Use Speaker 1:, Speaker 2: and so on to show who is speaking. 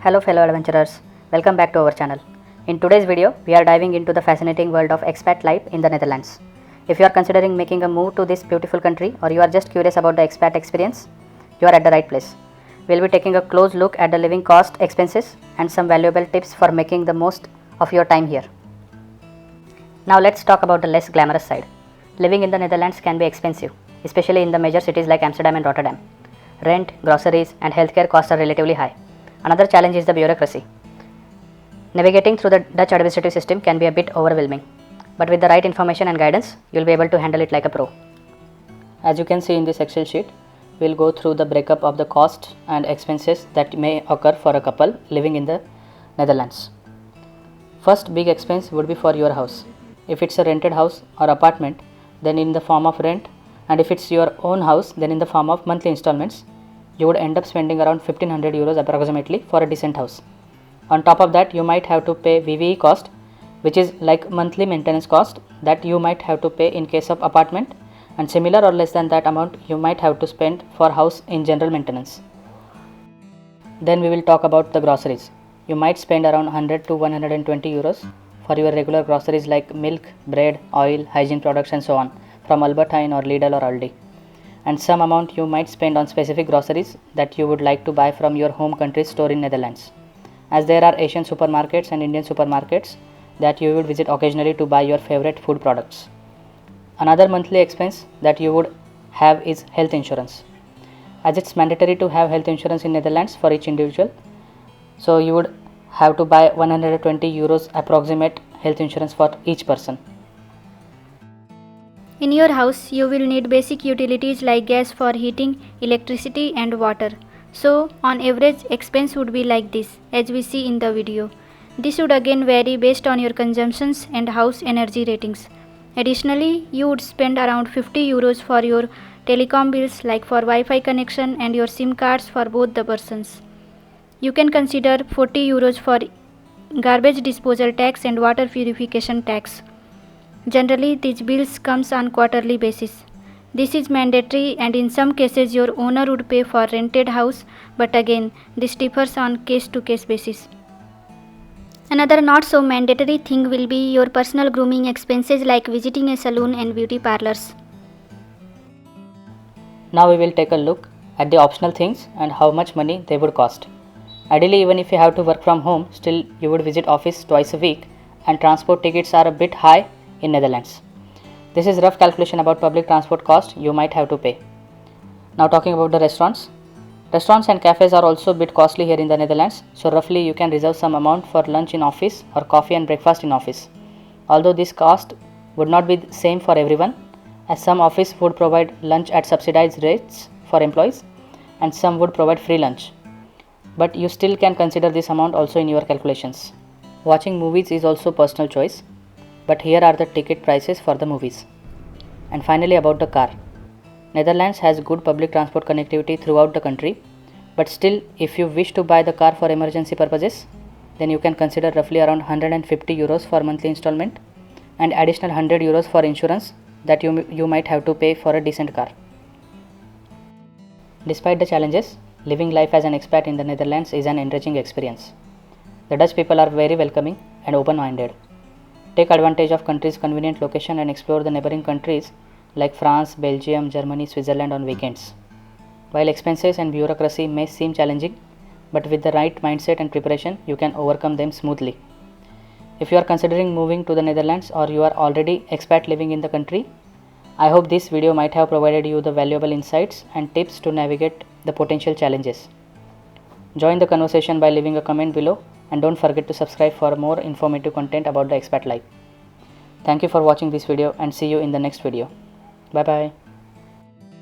Speaker 1: Hello fellow adventurers, welcome back to our channel. In today's video, we are diving into the fascinating world of expat life in the Netherlands. If you are considering making a move to this beautiful country or you are just curious about the expat experience, you are at the right place. We will be taking a close look at the living cost, expenses and some valuable tips for making the most of your time here. Now let's talk about the less glamorous side. Living in the Netherlands can be expensive, especially in the major cities like Amsterdam and Rotterdam. Rent, groceries and healthcare costs are relatively high. Another challenge is the bureaucracy. Navigating through the Dutch administrative system can be a bit overwhelming, but with the right information and guidance, you'll be able to handle it like a pro. As you can see in this Excel sheet, we'll go through the breakup of the costs and expenses that may occur for a couple living in the Netherlands. First big expense would be for your house. If it's a rented house or apartment, then in the form of rent, and if it's your own house, then in the form of monthly installments, you would end up spending around 1500 euros approximately for a decent house. On top of that, you might have to pay VVE cost, which is like monthly maintenance cost that you might have to pay in case of apartment, and similar or less than that amount you might have to spend for house in general maintenance. Then we will talk about the groceries. You might spend around 100 to 120 euros for your regular groceries like milk, bread, oil, hygiene products and so on from Albert Heijn or Lidl or Aldi. And some amount you might spend on specific groceries that you would like to buy from your home country's store in Netherlands, as there are Asian supermarkets and Indian supermarkets that you would visit occasionally to buy your favorite food products. Another monthly expense that you would have is health insurance, as it's mandatory to have health insurance in Netherlands for each individual, so you would have to buy 120 euros approximate health insurance for each person.
Speaker 2: In your house, you will need basic utilities like gas for heating, electricity and water. So, on average, expense would be like this, as we see in the video. This would again vary based on your consumptions and house energy ratings. Additionally, you would spend around 50 euros for your telecom bills like for Wi-Fi connection and your SIM cards for both the persons. You can consider 40 euros for garbage disposal tax and water purification tax. Generally, these bills comes on quarterly basis. This is mandatory and in some cases your owner would pay for rented house, but again, this differs on case-to-case basis. Another not so mandatory thing will be your personal grooming expenses like visiting a salon and beauty parlors.
Speaker 1: Now we will take a look at the optional things and how much money they would cost. Ideally, even if you have to work from home, still you would visit office twice a week and transport tickets are a bit high in Netherlands. This is rough calculation about public transport cost you might have to pay. Now talking about the restaurants. Restaurants and cafes are also a bit costly here in the Netherlands, so roughly you can reserve some amount for lunch in office or coffee and breakfast in office. Although this cost would not be the same for everyone, as some office would provide lunch at subsidized rates for employees and some would provide free lunch. But you still can consider this amount also in your calculations. Watching movies is also personal choice, but here are the ticket prices for the movies. And finally, about the car. Netherlands has good public transport connectivity throughout the country, but still if you wish to buy the car for emergency purposes, then you can consider roughly around 150 euros for monthly installment and additional 100 euros for insurance that you might have to pay for a decent car. Despite the challenges, living life as an expat in the Netherlands is an enriching experience. The Dutch people are very welcoming and open-minded. Take advantage of country's convenient location and explore the neighboring countries like France, Belgium, Germany, Switzerland on weekends. While expenses and bureaucracy may seem challenging, but with the right mindset and preparation, you can overcome them smoothly. If you are considering moving to the Netherlands or you are already expat living in the country, I hope this video might have provided you the valuable insights and tips to navigate the potential challenges. Join the conversation by leaving a comment below and don't forget to subscribe for more informative content about the expat life. Thank you for watching this video and see you in the next video. Bye bye.